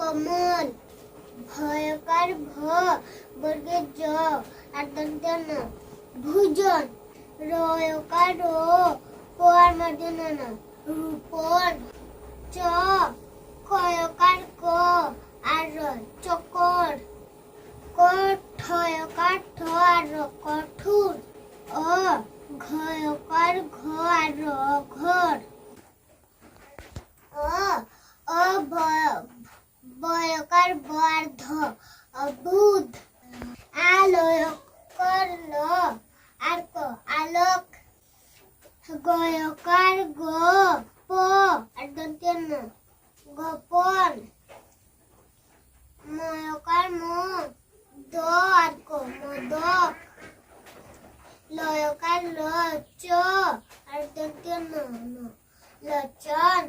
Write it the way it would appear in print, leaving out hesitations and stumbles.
ভ্রমণ, ভয়কার ভ, বর্গের জ, আর দন্তের ন, ভুজন, রয়কার র, প আর মর্দন ন, রূপন, চ, কয়কার ক, আর র, চকর, ক, ঠয়কার ঠ আর র, কঠোর, অ, ঘয়কার ঘ আর র, ঘর, অ, বয়কার ব আর ধ, অবুধ, আলয়কার ল আর ক, আলোক, গয়কার গ, প আর দন্তের ন, গোপন, ময়কার ম, দ আর ক, মদক, লয়কার ল, চ আর দন্তের ন, লচন।